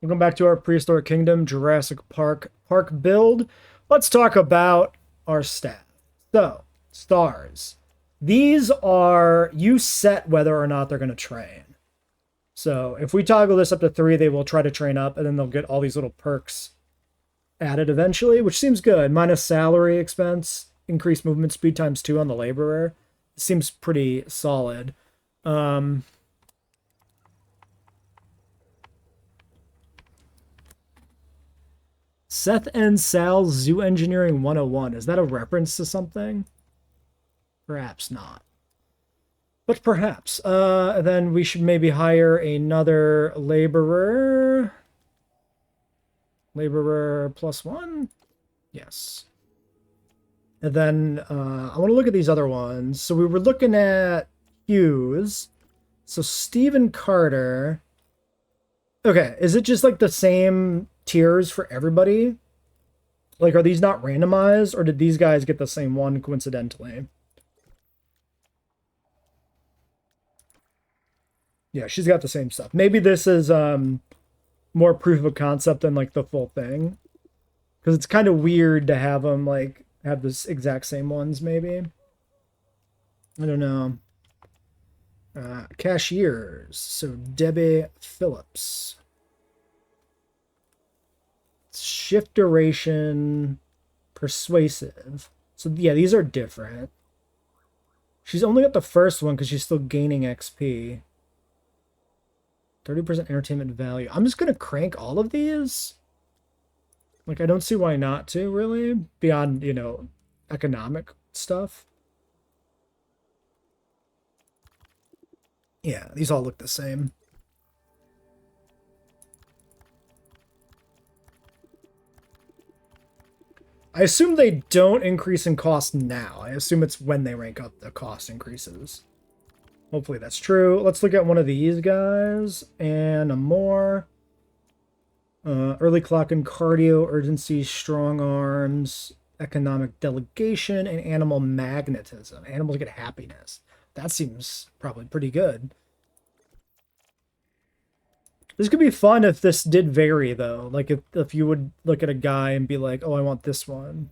Welcome back to our Prehistoric Kingdom, Jurassic Park build. Let's talk about our stats. So, stars. These are, you set whether or not they're going to train. So, if we toggle this up to 3, they will try to train up, and then they'll get all these little perks added eventually, which seems good. Minus salary expense, increased movement speed times 2 on the laborer. Seems pretty solid. Seth and Sal's Zoo Engineering 101. Is that a reference to something? Perhaps not. But perhaps. Then we should maybe hire another laborer. Laborer +1? Yes. And then I want to look at these other ones. So we were looking at Hughes. So Stephen Carter. Okay, is it just like the same tiers for everybody? Like, are these not randomized, or did these guys get the same one coincidentally? Yeah, she's got the same stuff. Maybe this is more proof of concept than like the full thing, because it's kind of weird to have them like have this exact same ones. Maybe I don't know. Cashiers. So Debbie Phillips. Shift duration, persuasive. So yeah, these are different. She's only got the first one because she's still gaining XP. 30% entertainment value. I'm just gonna crank all of these. Like, I don't see why not to, really, beyond, you know, economic stuff. Yeah, these all look the same. I assume they don't increase in cost now. I assume it's when they rank up the cost increases. Hopefully that's true. Let's look at one of these guys and a more. Early clock and cardio, urgency, strong arms, economic delegation, and animal magnetism. Animals get happiness. That seems probably pretty good. This could be fun if this did vary, though. Like, if you would look at a guy and be like, oh, I want this one.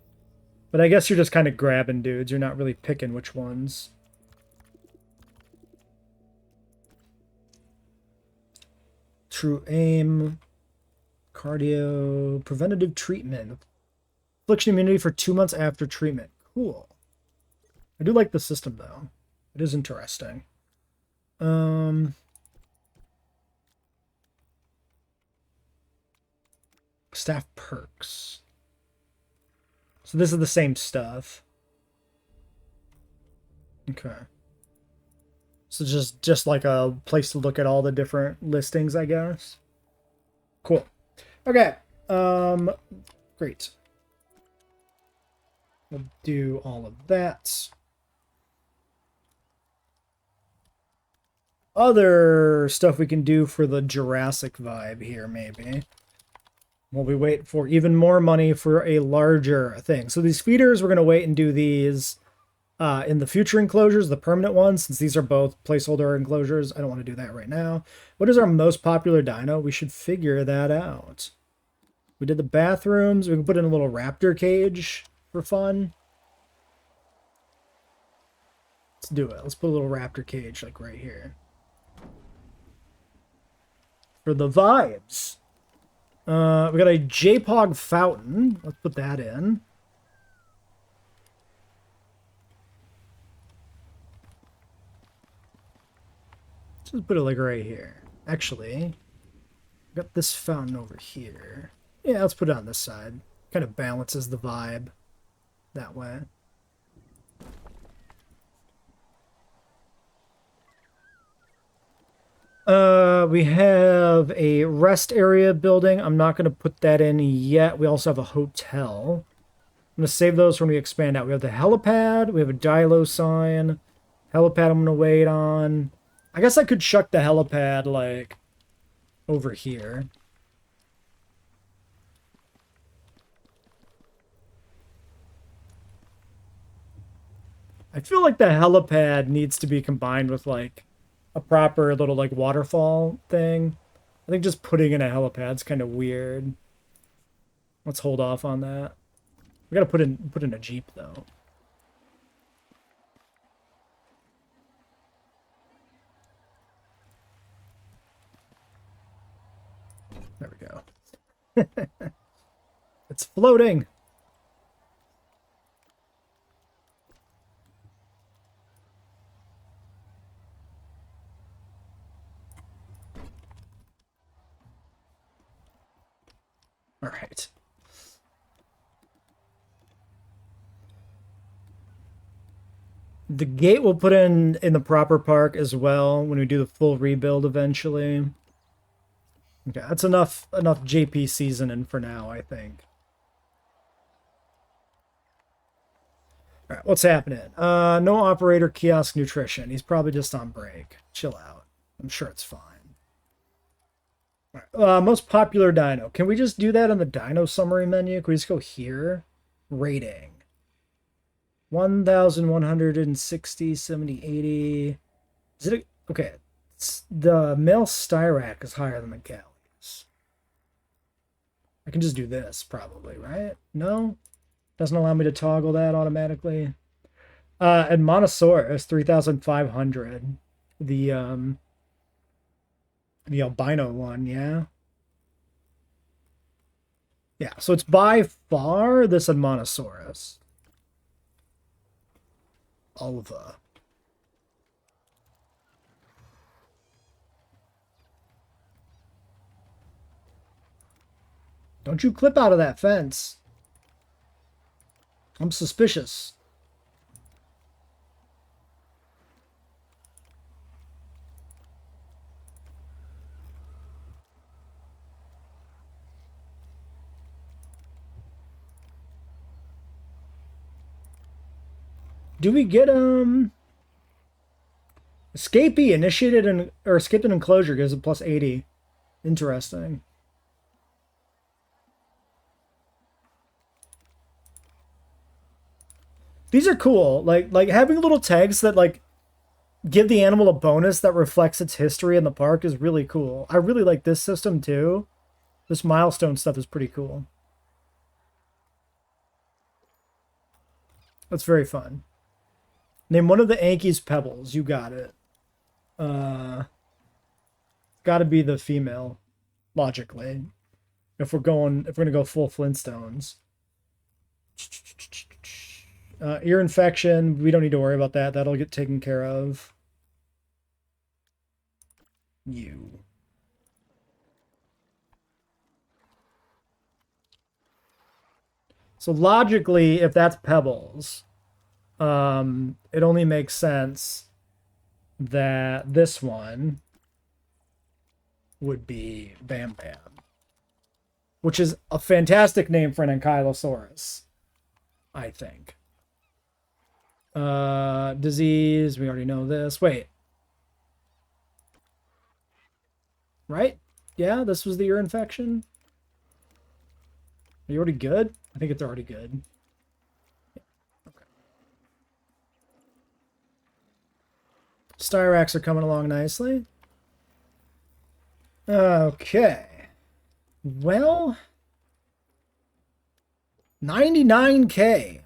But I guess you're just kind of grabbing dudes. You're not really picking which ones. True aim. Cardio. Preventative treatment. Affliction immunity for 2 months after treatment. Cool. I do like the system, though. It is interesting. Staff perks. So this is the same stuff. Okay. So just like a place to look at all the different listings, I guess. Cool. Okay. Great. We'll do all of that. Other stuff we can do for the Jurassic vibe here, maybe. While we wait for even more money for a larger thing. So these feeders, we're going to wait and do these in the future enclosures, the permanent ones, since these are both placeholder enclosures. I don't want to do that right now. What is our most popular dino? We should figure that out. We did the bathrooms. We can put in a little raptor cage for fun. Let's do it. Let's put a little raptor cage like right here. For the vibes. We got a JPOG fountain. Let's put that in. Just put it like right here. Actually, got this fountain over here. Yeah, let's put it on this side. Kind of balances the vibe that way. We have a rest area building. I'm not going to put that in yet. We also have a hotel. I'm going to save those when we expand out. We have the helipad. We have a Dilo sign. Helipad I'm going to wait on. I guess I could chuck the helipad, like, over here. I feel like the helipad needs to be combined with, like, a proper little, like, waterfall thing. I think just putting in a helipad's kind of weird. Let's hold off on that. We gotta put in a Jeep though. There we go. It's floating. All right. The gate we'll put in the proper park as well when we do the full rebuild eventually. Okay, that's enough JP seasoning for now, I think. All right, what's happening? No operator, kiosk, nutrition. He's probably just on break. Chill out. I'm sure it's fine. All right, most popular dino. Can we just do that on the dino summary menu? Can we just go here? Rating. 1,160, 70, 80. Is it okay? The male Styrac is higher than the galleys. I can just do this probably, right? No? Doesn't allow me to toggle that automatically. And Monosaurus, 3,500. The albino one, yeah. Yeah, so it's by far this and Monosaurus. Alva. Don't you clip out of that fence. I'm suspicious. Do we get escapee initiated or escaped an enclosure gives a plus 80. Interesting. These are cool. Like having little tags that like give the animal a bonus that reflects its history in the park is really cool. I really like this system too. This milestone stuff is pretty cool. That's very fun. Name one of the Anki's pebbles. You got it. Got to be the female, logically. If we're gonna go full Flintstones. Ear infection. We don't need to worry about that. That'll get taken care of. You. So logically, if that's pebbles, it only makes sense that this one would be Bam Bam, which is a fantastic name for an Ankylosaurus, I think. Disease, we already know this. Wait. Right? Yeah, this was the ear infection. Are you already good? I think it's already good. Okay. Styracs are coming along nicely. Okay. Well, 99K.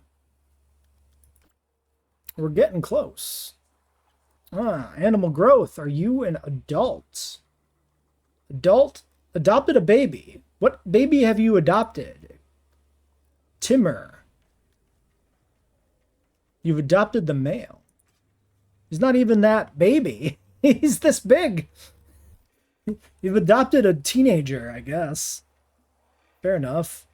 We're getting close. Animal growth. Are you an adult? Adopted a baby. What baby have you adopted? Timur. You've adopted the male. He's not even that baby. He's this big. You've adopted a teenager, I guess. Fair enough.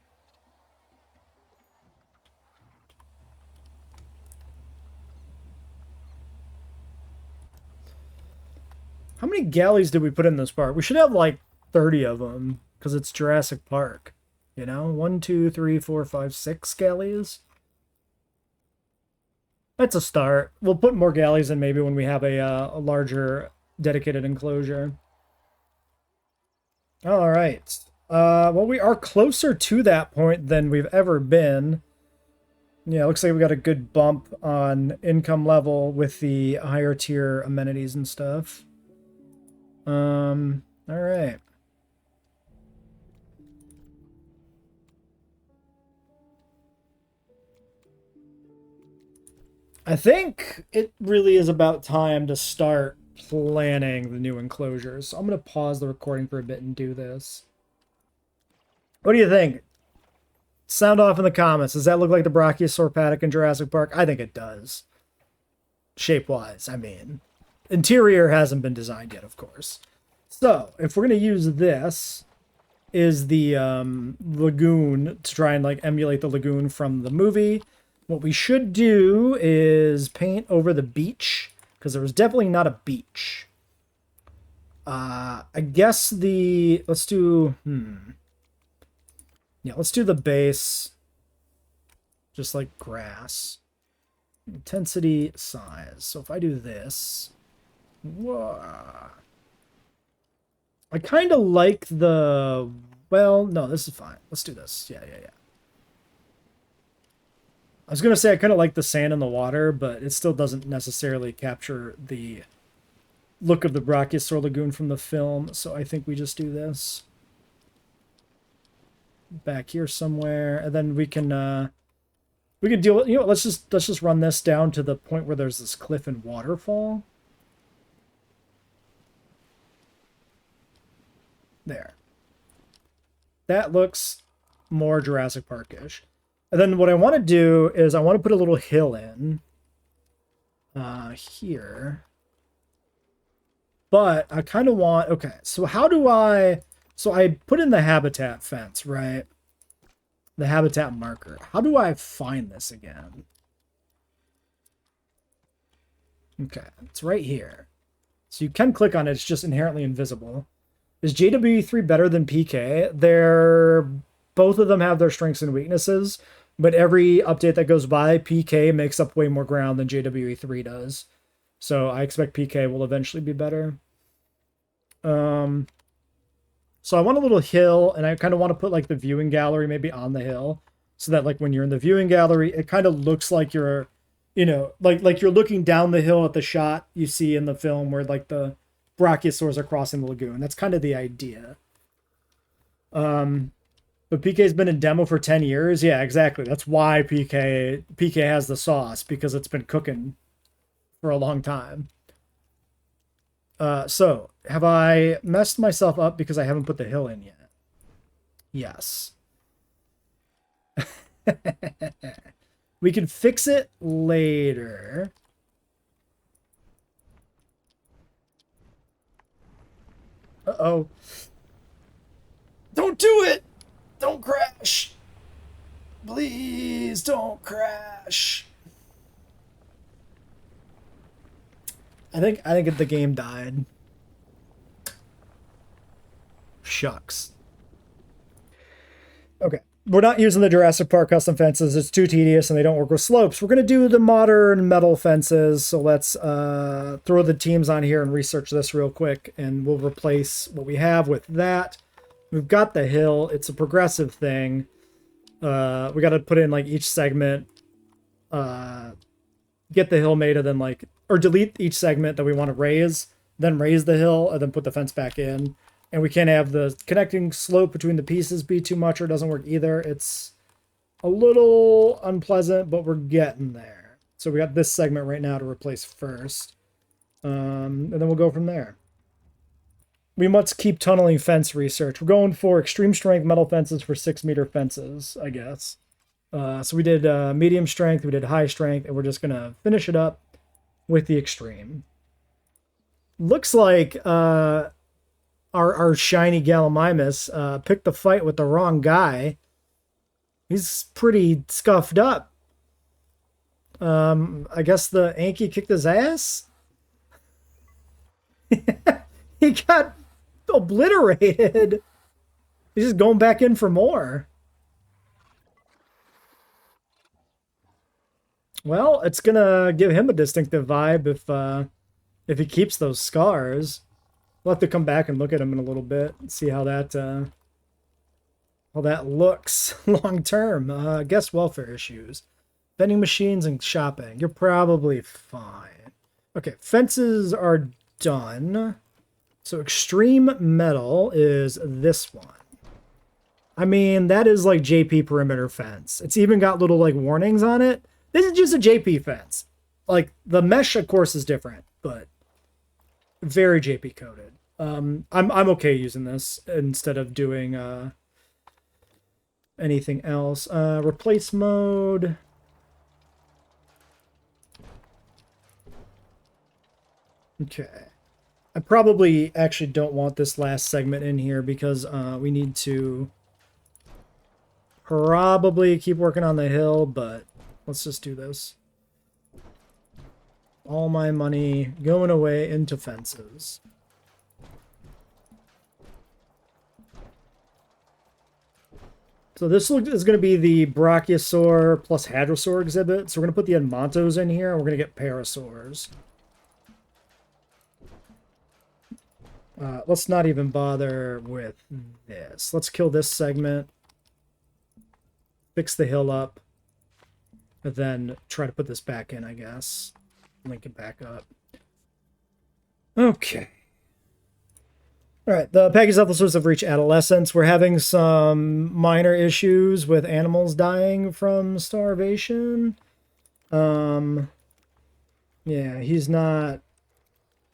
How many galleys did we put in this park? We should have like 30 of them because it's Jurassic Park. You know, 1, 2, 3, 4, 5, 6 galleys. That's a start. We'll put more galleys in maybe when we have a larger dedicated enclosure. All right. Well, we are closer to that point than we've ever been. Yeah, looks like we got a good bump on income level with the higher tier amenities and stuff. All right. I think it really is about time to start planning the new enclosures. So I'm going to pause the recording for a bit and do this. What do you think? Sound off in the comments. Does that look like the Brachiosaur paddock in Jurassic Park? I think it does. Shape-wise, I mean. Interior hasn't been designed yet, of course. So, if we're going to use this, is the lagoon to try and like emulate the lagoon from the movie. What we should do is paint over the beach, because there was definitely not a beach. I guess let's do, yeah, let's do the base, just like grass. Intensity, size. So if I do this, whoa. I kind of like well, no, this is fine. Let's do this. Yeah. I was going to say I kind of like the sand in the water, but it still doesn't necessarily capture the look of the Brachiosaur Lagoon from the film, so I think we just do this. Back here somewhere, and then we can deal with, you know, let's just run this down to the point where there's this cliff and waterfall. There. That looks more Jurassic Park-ish. And then what I want to do is I want to put a little hill in here. But I kind of want, okay, so how do so I put in the habitat fence, right? The habitat marker. How do I find this again? Okay, it's right here. So you can click on it, it's just inherently invisible. Is JWE3 better than PK? Both of them have their strengths and weaknesses, but every update that goes by, PK makes up way more ground than JWE3 does. So I expect PK will eventually be better. So I want a little hill, and I kind of want to put like the viewing gallery maybe on the hill, so that like when you're in the viewing gallery, it kind of looks like you're, you know, like you're looking down the hill at the shot you see in the film where like the brachiosaurs are crossing the lagoon. That's kind of the idea. But PK's been in demo for 10 years. Yeah, exactly. That's why PK has the sauce, because it's been cooking for a long time. So have I messed myself up because I haven't put the hill in yet? Yes. We can fix it later. Uh-oh. Don't do it! Don't crash! Please don't crash! I think the game died. Shucks. Okay. We're not using the Jurassic Park custom fences. It's too tedious and they don't work with slopes. We're going to do the modern metal fences. So let's throw the teams on here and research this real quick. And we'll replace what we have with that. We've got the hill. It's a progressive thing. We got to put in like each segment. Get the hill made and then like, or delete each segment that we want to raise. Then raise the hill and then put the fence back in. And we can't have the connecting slope between the pieces be too much, or it doesn't work either. It's a little unpleasant, but we're getting there. So we got this segment right now to replace first. And then we'll go from there. We must keep tunneling fence research. We're going for extreme strength metal fences for 6-meter fences, I guess. So we did medium strength, we did high strength, and we're just going to finish it up with the extreme. Looks like... Our shiny Gallimimus picked the fight with the wrong guy. He's pretty scuffed up. I guess the Anki kicked his ass? He got obliterated. He's just going back in for more. Well, it's gonna give him a distinctive vibe if he keeps those scars. We'll have to come back and look at him in a little bit and see how that looks long term. Guest welfare issues. Vending machines and shopping. You're probably fine. Okay, fences are done. So extreme metal is this one. I mean, that is like JP perimeter fence. It's even got little like warnings on it. This is just a JP fence. Like, the mesh, of course, is different, but very JP coded. I'm okay using this instead of doing anything else. Replace mode. Okay. I probably actually don't want this last segment in here because we need to probably keep working on the hill, but let's just do this. All my money going away into fences. So this is going to be the Brachiosaur plus Hadrosaur exhibit. So we're going to put the Edmontos in here, and we're going to get Parasaurs. Let's not even bother with this. Let's kill this segment. Fix the hill up. And then try to put this back in, I guess. Link it back up. Okay. Alright, the Pachycephalosaurs have reached adolescence. We're having some minor issues with animals dying from starvation. Yeah, he's not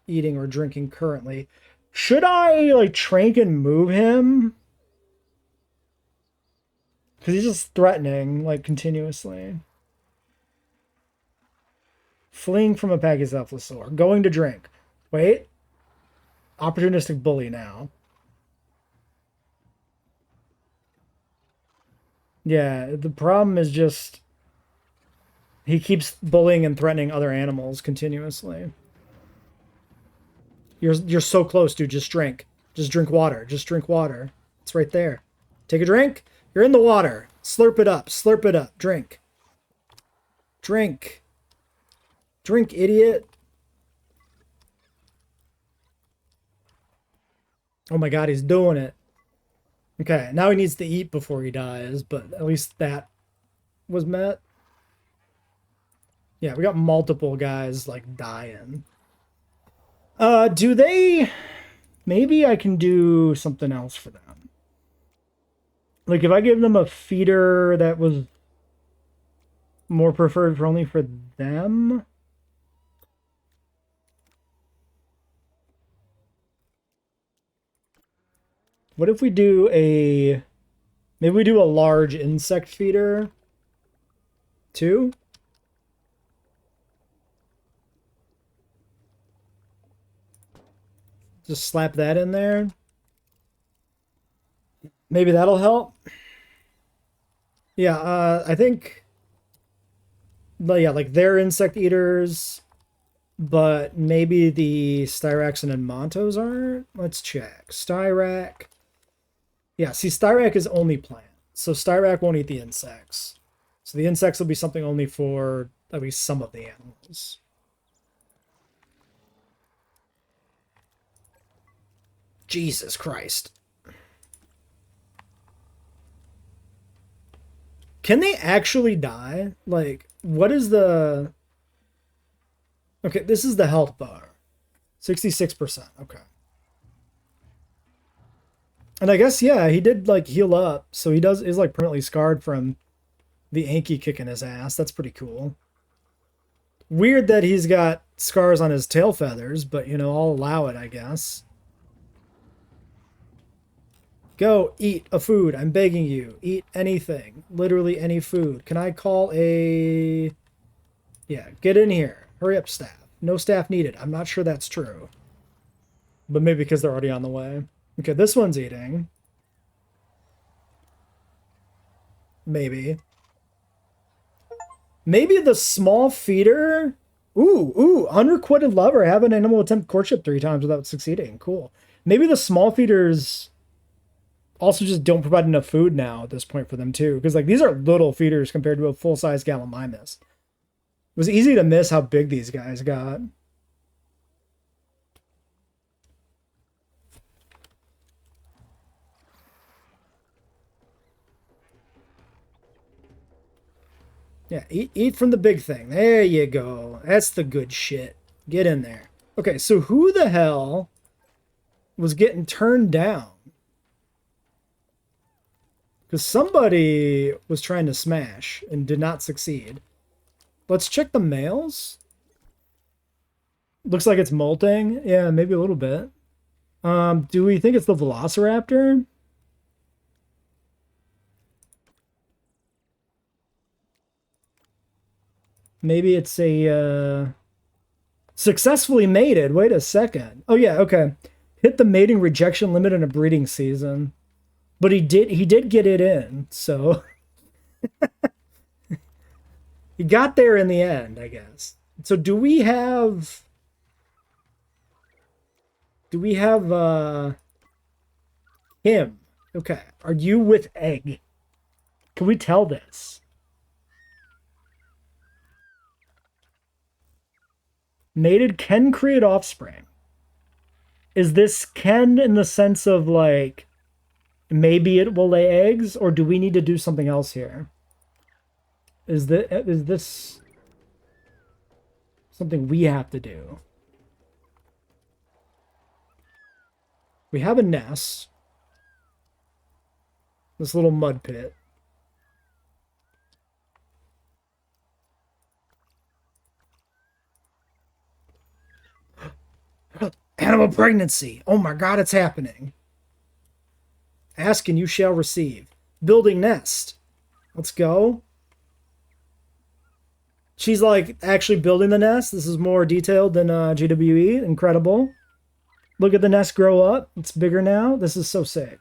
eating or drinking currently. Should I, like, trank and move him? Because he's just threatening, like, continuously. Fleeing from a Pachycephalosaur. Going to drink. Wait. Opportunistic bully now. Yeah, the problem is just he keeps bullying and threatening other animals continuously. You're so close, dude. Just drink. Just drink water. Just drink water. It's right there. Take a drink. You're in the water. Slurp it up. Slurp it up. Drink. Drink. Drink, idiot. Oh my god, he's doing it. Okay, now he needs to eat before he dies, but at least that was met. Yeah, we got multiple guys, like, dying. Do they... Maybe I can do something else for them. Like, if I give them a feeder that was more preferred for only for them... What if we do a... Maybe we do a large insect feeder, too? Just slap that in there. Maybe that'll help. Yeah, I think... Yeah, like, they're insect eaters, but maybe the Styrax and Edmontos aren't? Let's check. Styrac... Yeah, see, Styrac is only plant, so Styrac won't eat the insects. So the insects will be something only for at least some of the animals. Jesus Christ. Can they actually die? Like, what is the... Okay, this is the health bar. 66%, okay. And I guess, yeah, he did, like, heal up, so he is, like, permanently scarred from the Anki kicking his ass. That's pretty cool. Weird that he's got scars on his tail feathers, but, you know, I'll allow it, I guess. Go, eat a food. I'm begging you. Eat anything. Literally any food. Can I call a... Yeah, get in here. Hurry up, staff. No staff needed. I'm not sure that's true. But maybe because they're already on the way. Okay, this one's eating. Maybe. Maybe the small feeder... Ooh, unrequited lover. Have an animal attempt courtship 3 times without succeeding. Cool. Maybe the small feeders also just don't provide enough food now at this point for them too. Because, like, these are little feeders compared to a full-size Gallimimus. It was easy to miss how big these guys got. Yeah, eat from the big thing. There you go. That's the good shit. Get in there. Okay, so who the hell was getting turned down? Because somebody was trying to smash and did not succeed. Let's check the males. Looks like it's molting. Yeah, maybe a little bit. Do we think it's the Velociraptor? Maybe it's a successfully mated. Wait a second. Oh yeah, okay. Hit the mating rejection limit in a breeding season. But he did get it in, so he got there in the end, I guess. So do we have him? Okay. Are you with egg? Can we tell this? Mated can create offspring. Is this can in the sense of like maybe it will lay eggs, or do we need to do something else here? Is this something we have to do? We have a nest. This little mud pit. Animal pregnancy. Oh my god, it's happening. Ask and you shall receive. Building nest. Let's go. She's like actually building the nest. This is more detailed than GWE. Incredible. Look at the nest grow up. It's bigger now. This is so sick.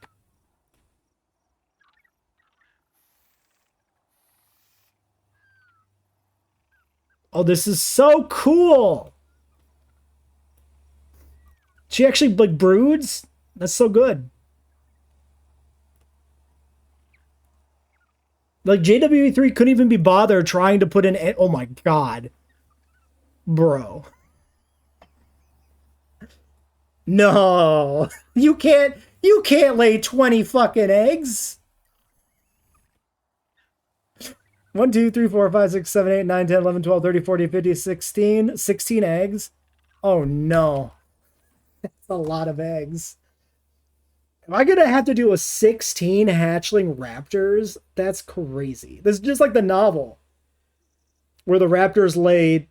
Oh, this is so cool. She actually like broods. That's so good. Like JWE3 couldn't even be bothered trying to put in. Oh my god, bro. No, you can't. You can't lay 20 fucking eggs. 1, 2, 3, 4, 5, 6, 7, 8, 9, 10, 11, 12, 13, 14, 15, 16. 16 eggs. Oh no. That's a lot of eggs. Am I gonna have to do a 16 hatchling raptors? That's crazy. This is just like the novel where the raptors lay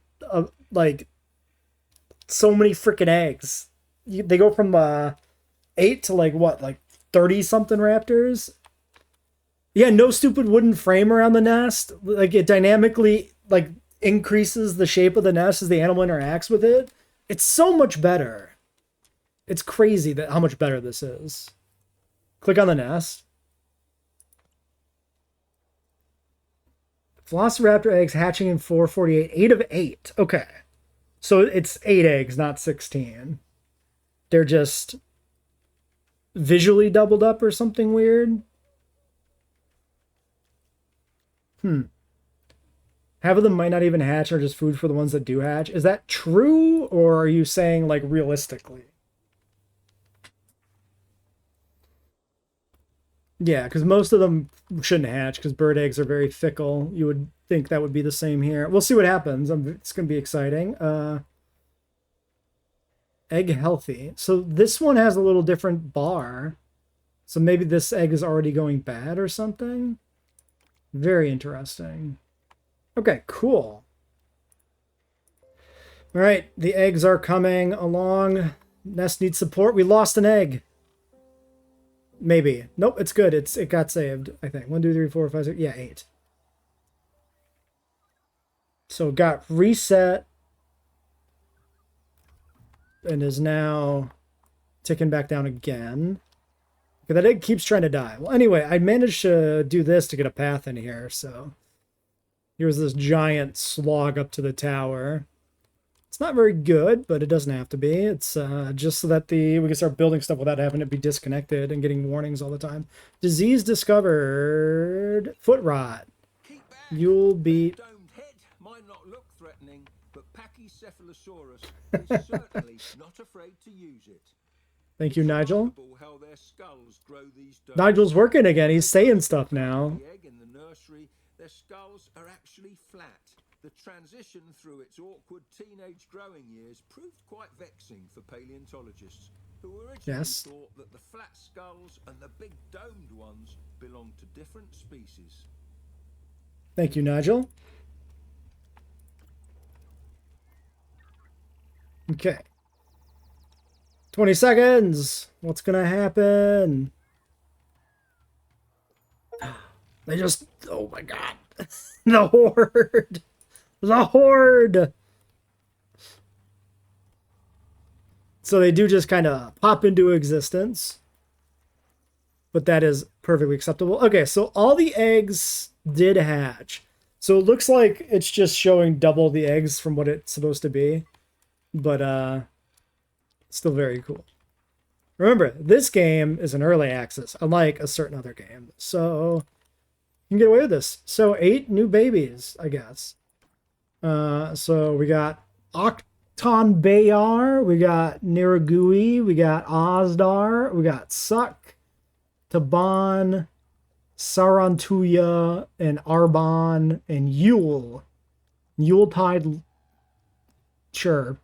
like so many freaking eggs. They go from 8 to like what, like 30 something raptors. Yeah, no stupid wooden frame around the nest. Like it dynamically like increases the shape of the nest as the animal interacts with it. It's so much better. It's crazy that how much better this is. Click on the nest. Velociraptor eggs hatching in 448. 8 of 8. Okay. So it's 8 eggs, not 16. They're just visually doubled up or something weird. Half of them might not even hatch or just food for the ones that do hatch. Is that true, or are you saying like realistically? Yeah, because most of them shouldn't hatch because bird eggs are very fickle. You would think that would be the same here. We'll see what happens. It's going to be exciting. Egg healthy. So this one has a little different bar. So maybe this egg is already going bad or something. Very interesting. Okay, cool. All right, the eggs are coming along. Nest needs support. We lost an egg. Maybe. Nope, it's good. It got saved, I think. 1, 2, 3, 4, 5, 6. Yeah, 8. So it got reset and is now ticking back down again. Okay, that egg keeps trying to die. Well, anyway, I managed to do this to get a path in here, so here's this giant slog up to the tower. It's not very good, but it doesn't have to be. It's just so that we can start building stuff without having to be disconnected and getting warnings all the time. Disease discovered. Foot rot. You'll be... Domed head might not look threatening, but Pachycephalosaurus is certainly not afraid to use it. Thank you, Nigel. How their skulls grow these domes. Nigel's working again. He's saying stuff now. The egg in the nursery, their skulls are actually flat. The transition through its awkward teenage growing years proved quite vexing for paleontologists, who originally thought that the flat skulls and the big domed ones belonged to different species. Thank you, Nigel. Okay. 20 seconds. What's gonna happen? They just... Oh my god. The horde. The horde. So they do just kind of pop into existence. But that is perfectly acceptable. Okay, so all the eggs did hatch. So it looks like it's just showing double the eggs from what it's supposed to be. But still very cool. Remember, this game is an early access, unlike a certain other game. So you can get away with this. So 8 new babies, I guess. So we got Octon Bayar, we got Niragui, we got Ozdar, we got Suck, Taban, Sarantuya, and Arbon, and Yule. Yuletide, sure.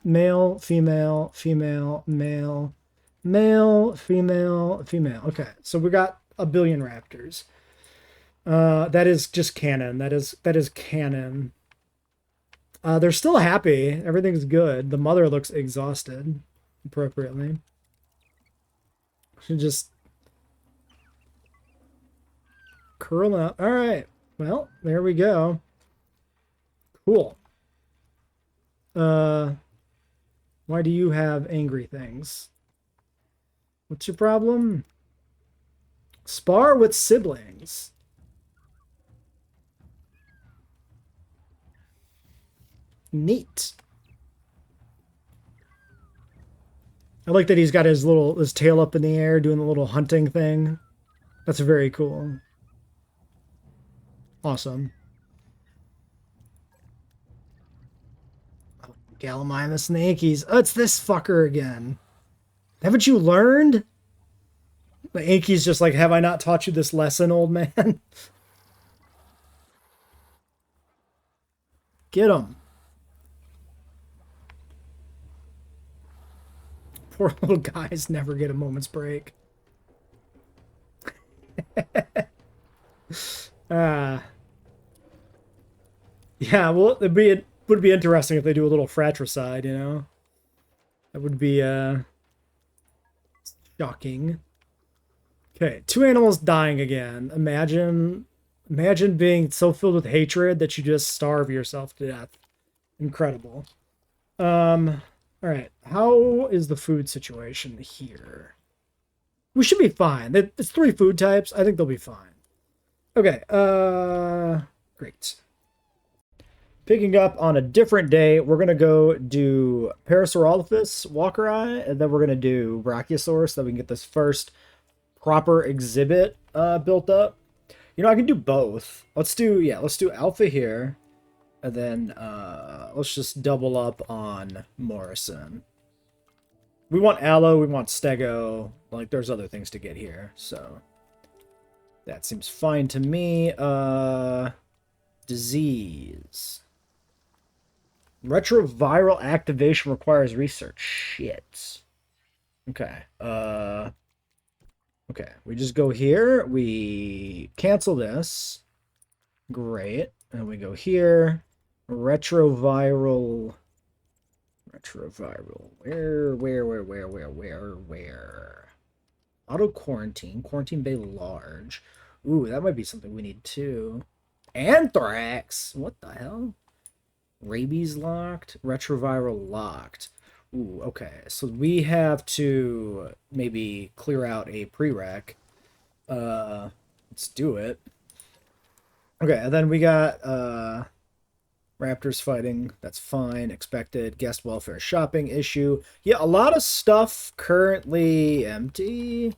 Male, female, female, male, male, female, female. Okay, so we got a billion raptors. That is just canon. That is canon. They're still happy. Everything's good. The mother looks exhausted, appropriately. Should just curl up. All right. Well, there we go. Cool. Why do you have angry things? What's your problem? Spar with siblings. Neat. I like that he's got his tail up in the air doing the little hunting thing. That's very cool. Awesome. Oh, Gallimimus and the Yankees. Oh, it's this fucker again. Haven't you learned? The Yankees just like, have I not taught you this lesson, old man? Get him. Poor little guys never get a moment's break. Yeah, well, it would be interesting if they do a little fratricide, you know? That would be, shocking. Okay, 2 animals dying again. Imagine being so filled with hatred that you just starve yourself to death. Incredible. All right, how is the food situation here? We should be fine. It's 3 food types. I think they'll be fine. Okay, great. Picking up on a different day, we're going to go do Parasaurolophus Walkeri, and then we're going to do Brachiosaurus so that we can get this first proper exhibit built up. You know, I can do both. Let's do Alpha here. And then let's just double up on Morrison. We want Allo, we want Stego. Like, there's other things to get here, so that seems fine to me. Disease. Retroviral activation requires research. Shit. Okay. Okay, we just go here. We cancel this. Great. And we go here. Retroviral. Where? Auto quarantine. Quarantine bay large. Ooh, that might be something we need too. Anthrax. What the hell? Rabies locked. Retroviral locked. Ooh, okay. So we have to maybe clear out a prereq. Let's do it. Okay, and then we got Raptors fighting. That's fine. Expected. Guest welfare shopping issue. Yeah, a lot of stuff currently empty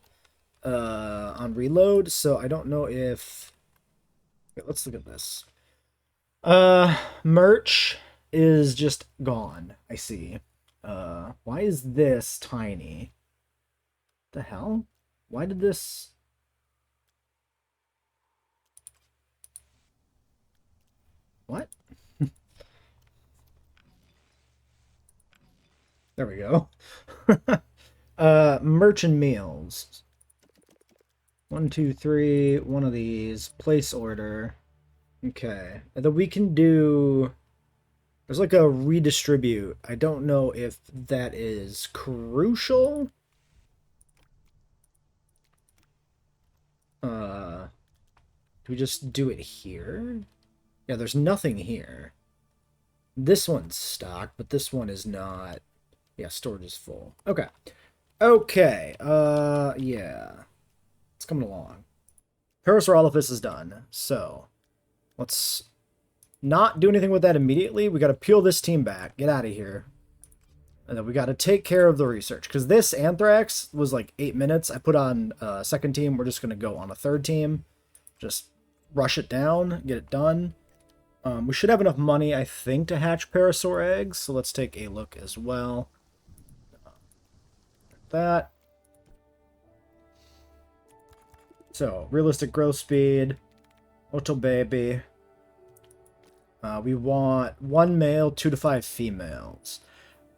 on reload, so I don't know if... Wait, let's look at this. Merch is just gone. I see. Why is this tiny? The hell? Why did this... What? There we go. Merch and meals. 1, 2, 3. One of these. Place order. Okay. And then we can do... There's like a redistribute. I don't know if that is crucial. Do we just do it here? Yeah, there's nothing here. This one's stocked, but this one is not. Yeah, storage is full. Okay. Okay. Yeah. It's coming along. Parasaurolophus is done. So, let's not do anything with that immediately. We got to peel this team back. Get out of here. And then we got to take care of the research. Because this Anthrax was like 8 minutes. I put on a second team. We're just going to go on a third team. Just rush it down. Get it done. We should have enough money, I think, to hatch Parasaur eggs. So let's take a look as well. That. So, realistic growth speed. Oto baby. We want 1 male, 2 to 5 females.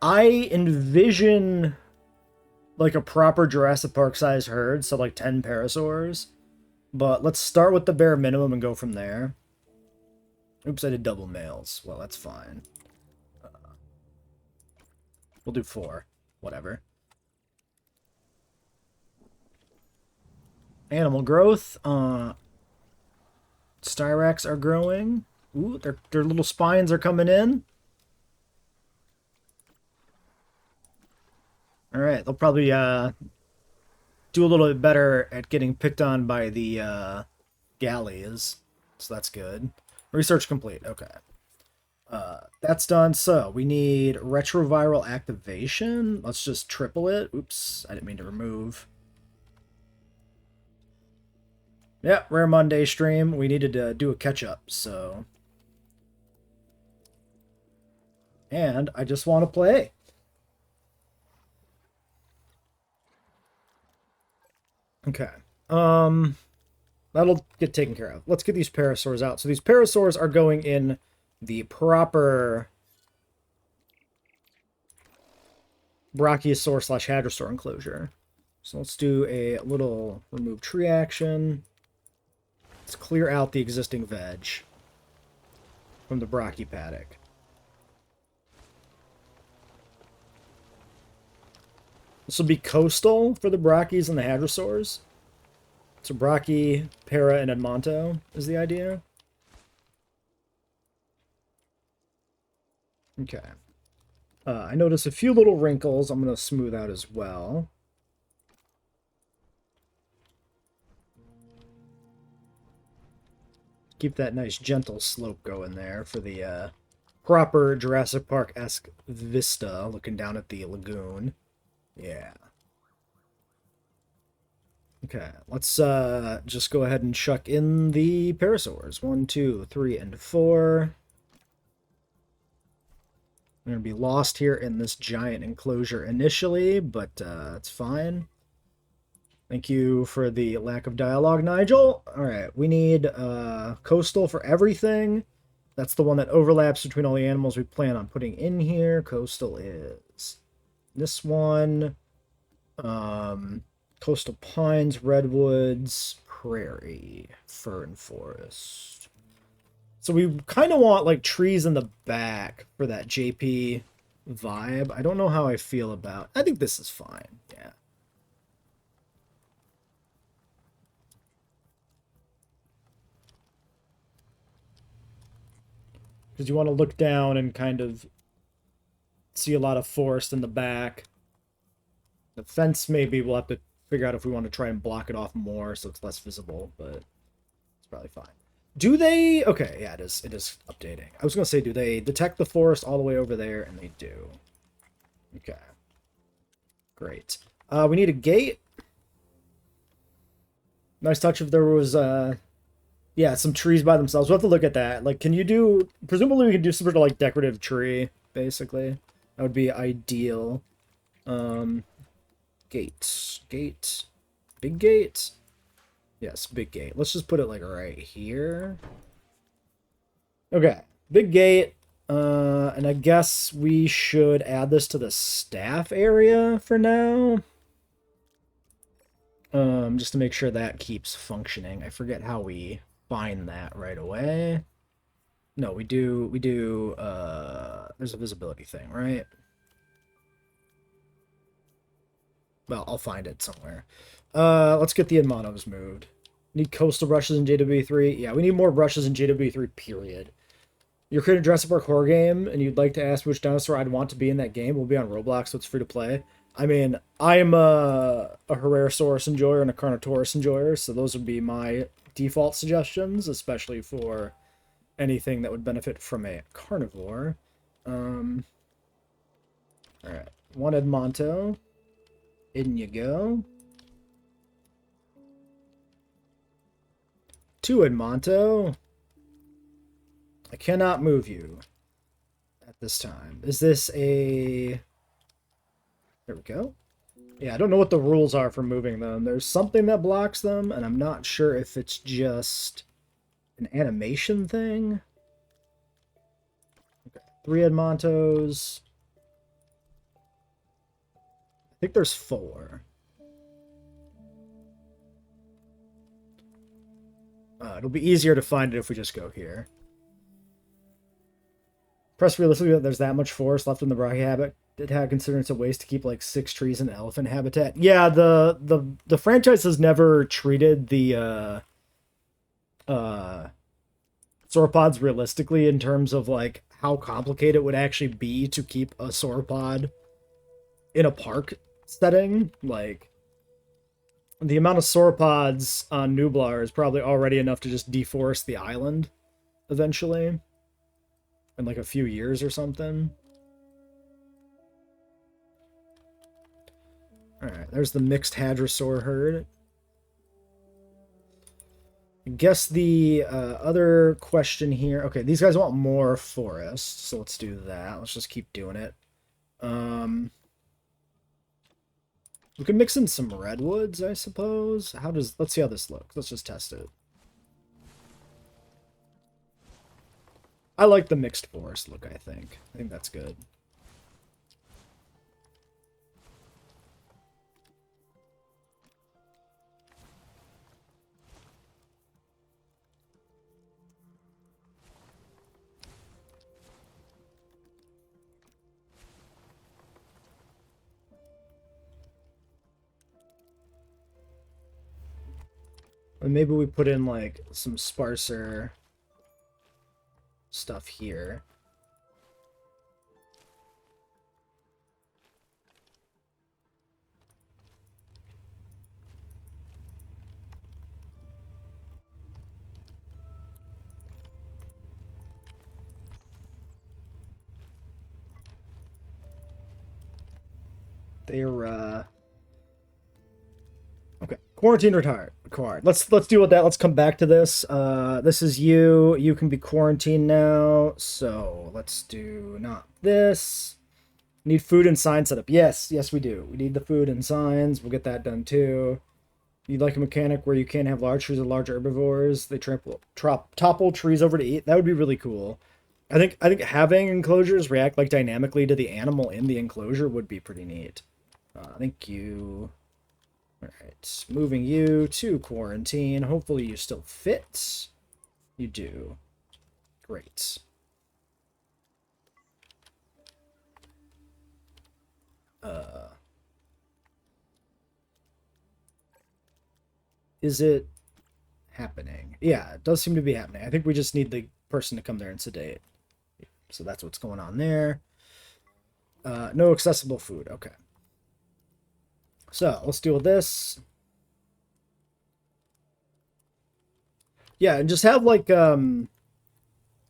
I envision like a proper Jurassic Park size herd, so like 10 parasaurs. But let's start with the bare minimum and go from there. Oops, I did double males. Well, that's fine. We'll do 4. Whatever. Animal growth. Styrax are growing. Ooh, their little spines are coming in. Alright, they'll probably do a little bit better at getting picked on by the galleys. So that's good. Research complete. Okay. That's done. So we need retroviral activation. Let's just triple it. Oops, I didn't mean to remove. Yeah, Rare Monday stream. We needed to do a catch-up, so... And I just want to play. Okay. That'll get taken care of. Let's get these parasaurs out. So these parasaurs are going in the proper Brachiosaur / Hadrosaur enclosure. So let's do a little remove tree action. Let's clear out the existing veg from the Brachie paddock. This will be coastal for the Brachies and the Hadrosaurs. So Brachie, Para, and Edmonto is the idea. Okay. I notice a few little wrinkles I'm going to smooth out as well. Keep that nice gentle slope going there for the proper Jurassic Park-esque vista looking down at the lagoon. Yeah. Okay, let's just go ahead and chuck in the parasaurs. 1, 2, 3, and 4. I'm going to be lost here in this giant enclosure initially, but it's fine. Thank you for the lack of dialogue, Nigel. Alright, we need coastal for everything. That's the one that overlaps between all the animals we plan on putting in here. Coastal is this one. Coastal pines, redwoods, prairie, fir, and forest. So we kind of want like trees in the back for that JP vibe. I don't know how I feel about. I think this is fine. Yeah. Because you want to look down and kind of see a lot of forest in the back. The fence, maybe we'll have to figure out if we want to try and block it off more so it's less visible, but it's probably fine. Do they... Okay, yeah, it is updating. I was going to say, do they detect the forest all the way over there? And they do. Okay. Great. We need a gate. Nice touch if there was... Yeah, some trees by themselves. We'll have to look at that. Like, can you do... Presumably we can do some sort of, like, decorative tree, basically. That would be ideal. Gate. Gate. Big gate? Yes, big gate. Let's just put it, like, right here. Okay. Big gate. And I guess we should add this to the staff area for now. Just to make sure that keeps functioning. I forget how we find that right away. No, we do, there's a visibility thing, right? Well, I'll find it somewhere. Let's get the Edmonos moved. Need coastal brushes in JW3. Yeah, we need more brushes in JW3, period. You're creating a Jurassic Park horror game, and you'd like to ask which dinosaur I'd want to be in that game. We'll be on Roblox, so it's free to play. I mean, I'm a Herrerasaurus enjoyer and a Carnotaurus enjoyer, so those would be my default suggestions, especially for anything that would benefit from a carnivore. Alright. One Edmonto. In you go. Two Edmonto. I cannot move you at this time. Is this a... There we go. Yeah, I don't know what the rules are for moving them. There's something that blocks them, and I'm not sure if it's just an animation thing. Okay, 3 Edmontos. I think there's 4. It'll be easier to find it if we just go here. Press realistically that there's that much forest left in the rocky habitat, considering it's a waste to keep like 6 trees in elephant habitat. Yeah, the franchise has never treated the sauropods realistically in terms of like how complicated it would actually be to keep a sauropod in a park setting. Like, the amount of sauropods on Nublar is probably already enough to just deforest the island eventually. In like a few years or something. Alright, there's the mixed hadrosaur herd. I guess the other question here... Okay, these guys want more forest, so let's do that. Let's just keep doing it. We can mix in some redwoods, I suppose. Let's see how this looks. Let's just test it. I like the mixed forest look, I think. I think that's good. And maybe we put in, like, some sparser stuff here. They're okay. Quarantine required. Let's deal with that. Let's come back to this. This is you. You can be quarantined now. So let's do not this. Need food and sign setup. Yes, we do. We need the food and signs. We'll get that done too. You'd like a mechanic where you can't have large trees or large herbivores. They topple trees over to eat. That would be really cool. I think having enclosures react like dynamically to the animal in the enclosure would be pretty neat. Thank you. Alright, moving you to quarantine. Hopefully you still fit. You do. Great. Is it happening? Yeah, it does seem to be happening. I think we just need the person to come there and sedate. So that's what's going on there. No accessible food. Okay. So let's deal with this. Yeah, and just have like you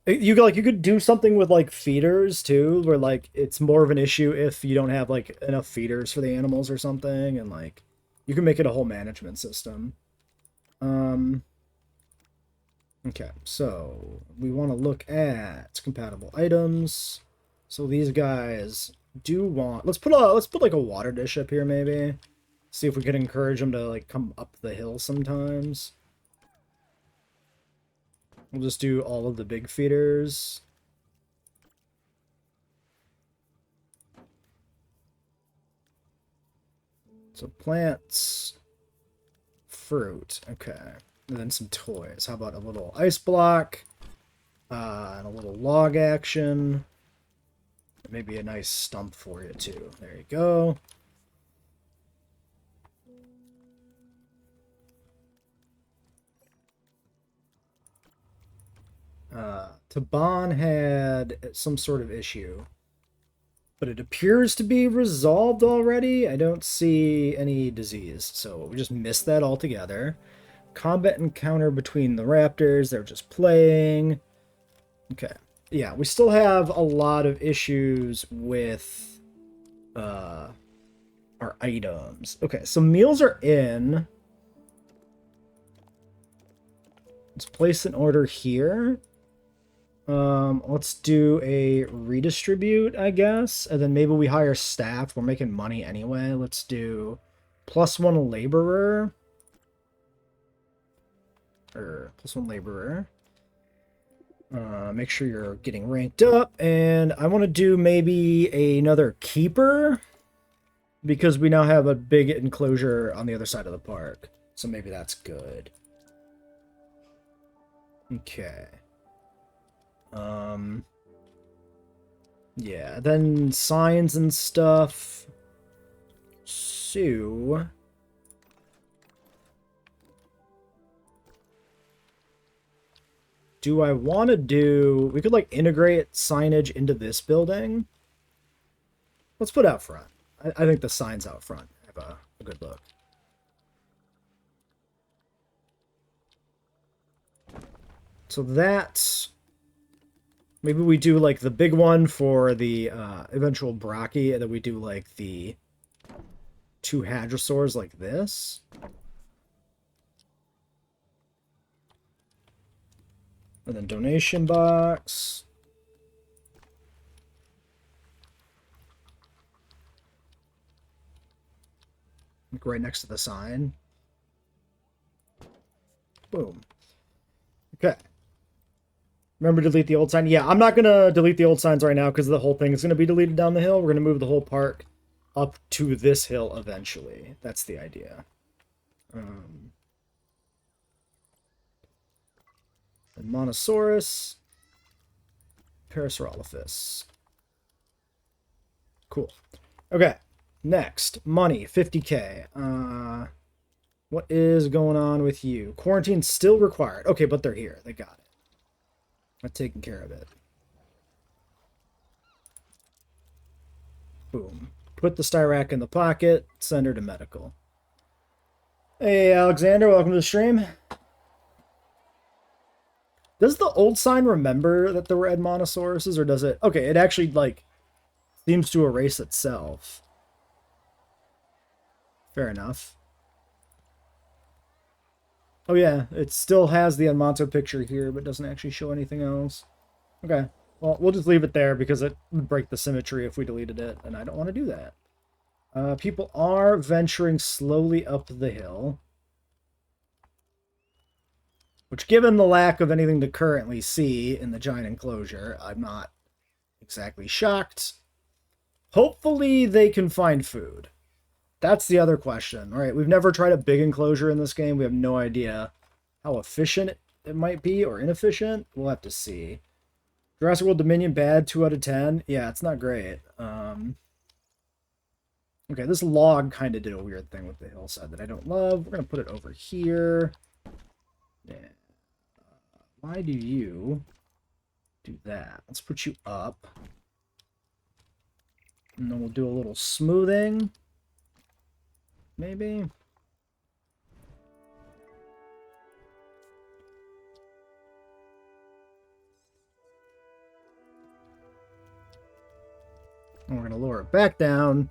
could do something with like feeders too, where like it's more of an issue if you don't have like enough feeders for the animals or something, and like you can make it a whole management system. Okay, so we want to look at compatible items. So these guys do want, let's put like a water dish up here maybe. See if we can encourage them to like come up the hill sometimes. We'll just do all of the big feeders. So plants, fruit, okay. And then some toys. How about a little ice block? And a little log action. Maybe a nice stump for you, too. There you go. Taban had some sort of issue, but it appears to be resolved already. I don't see any disease, so we just missed that altogether. Combat encounter between the Raptors. They're just playing. Okay. Yeah, we still have a lot of issues with our items. Okay, so meals are in. Let's place an order here. Let's do a redistribute, I guess, and then maybe we hire staff. We're making money anyway. Let's do +1 laborer. Or +1 laborer. Make sure you're getting ranked up, and I want to do maybe another keeper because we now have a big enclosure on the other side of the park, so maybe that's good. Okay. Yeah, then signs and stuff. So do I want to do... We could, like, integrate signage into this building. Let's put out front. I think the signs out front have a good look. So that's... Maybe we do, like, the big one for the eventual Brachii, and then we do, like, the 2 hadrosaurs like this. And then donation box. Like right next to the sign. Boom. Okay. Remember to delete the old sign? Yeah, I'm not going to delete the old signs right now because the whole thing is going to be deleted down the hill. We're going to move the whole park up to this hill eventually. That's the idea. And Monosaurus. Parasaurolophus. Cool. Okay. Next. Money. 50k. What is going on with you? Quarantine still required. Okay, but they're here. They got it. I'm taking care of it. Boom. Put the Styrac in the pocket. Send her to medical. Hey, Alexander. Welcome to the stream. Does the old sign remember that there were Edmontosauruses, or does it... Okay, it actually, like, seems to erase itself. Fair enough. Oh yeah, it still has the Edmonto picture here, but doesn't actually show anything else. Okay, well, we'll just leave it there because it would break the symmetry if we deleted it, and I don't want to do that. People are venturing slowly up the hill. Which, given the lack of anything to currently see in the giant enclosure, I'm not exactly shocked. Hopefully they can find food. That's the other question. All right, we've never tried a big enclosure in this game. We have no idea how efficient it might be or inefficient. We'll have to see. Jurassic World Dominion bad, 2 out of 10. Yeah, it's not great. Okay, this log kind of did a weird thing with the hillside that I don't love. We're going to put it over here. Yeah. Why do you do that? Let's put you up. And then we'll do a little smoothing. Maybe. And we're going to lower it back down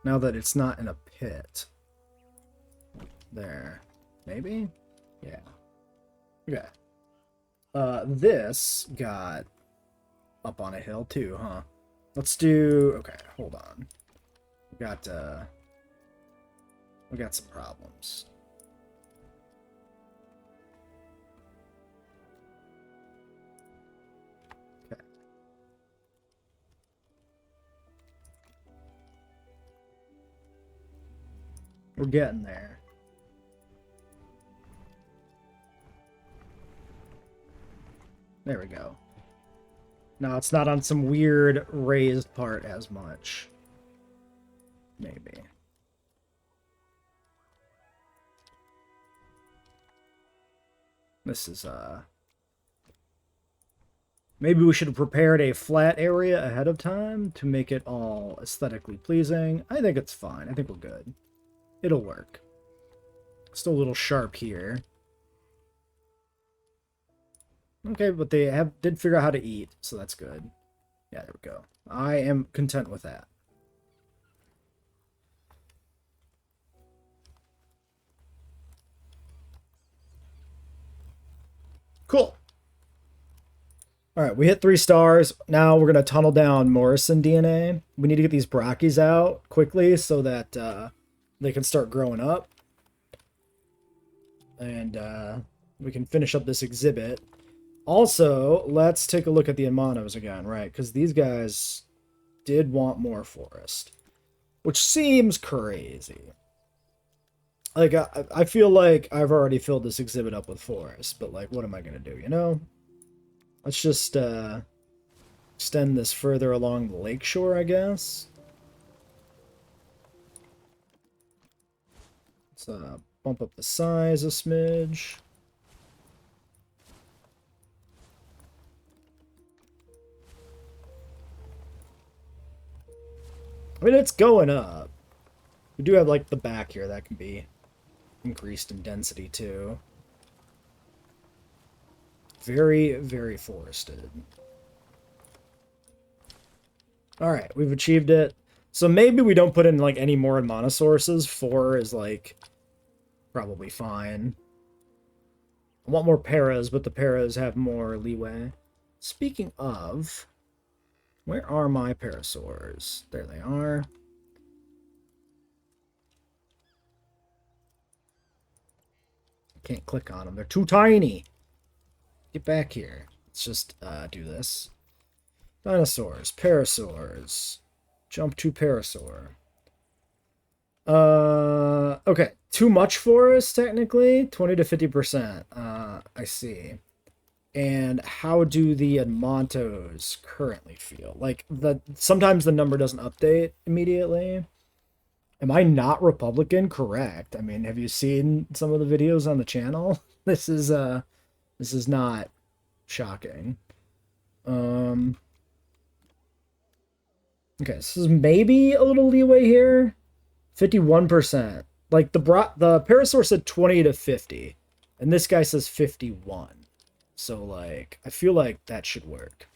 now that it's not in a pit. There. Maybe? Yeah. Okay. This got up on a hill too, huh? Let's do... Okay, hold on. We got some problems. Okay. We're getting there. There we go. No, it's not on some weird raised part as much. Maybe. This is, maybe we should have prepared a flat area ahead of time to make it all aesthetically pleasing. I think it's fine. I think we're good. It'll work. Still a little sharp here. Okay, but they did figure out how to eat, so that's good. Yeah, there we go. I am content with that. Cool. All right, we hit 3 stars. Now we're going to tunnel down Morrison DNA. We need to get these brackies out quickly so that they can start growing up. And we can finish up this exhibit. Also, let's take a look at the Amanos again, right? Because these guys did want more forest, which seems crazy. Like, I feel like I've already filled this exhibit up with forest, but, like, what am I going to do, you know? Let's just extend this further along the lakeshore, I guess. Let's bump up the size a smidge. I mean, it's going up. We do have, like, the back here that can be increased in density, too. Very, very forested. Alright, we've achieved it. So maybe we don't put in, like, any more monosources. 4 is, like, probably fine. I want more paras, but the paras have more leeway. Speaking of... where are my parasaurs? There they are. Can't click on them. They're too tiny. Get back here. Let's just do this. Dinosaurs. Parasaurs. Jump to parasaur. Okay. Too much forest, technically. 20 to 50%. I see. And how do the Edmontos currently feel? Like, sometimes the number doesn't update immediately. Am I not Republican? Correct. I mean, have you seen some of the videos on the channel? This is not shocking. Okay, this is maybe a little leeway here. 51%. Like, the Parasaur said 20 to 50. And this guy says 51. So, like, I feel like that should work.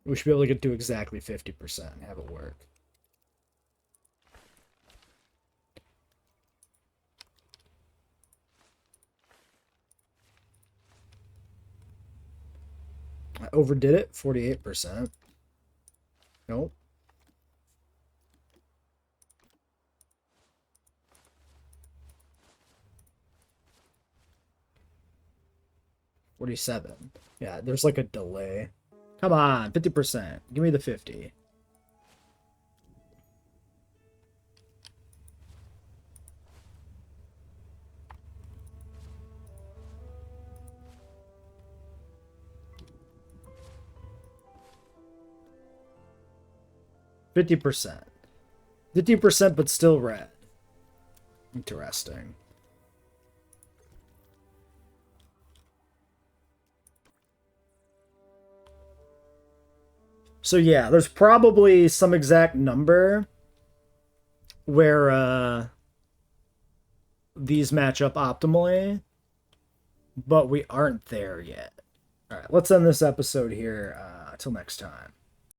We should be able to get to exactly 50% and have it work. I overdid it, 48%. Nope. $47. Yeah, there's like a delay. Come on, 50%. Give me the 50. %. 50%, but still red. Interesting. So yeah, there's probably some exact number where these match up optimally, but we aren't there yet. All right, let's end this episode here. Till next time.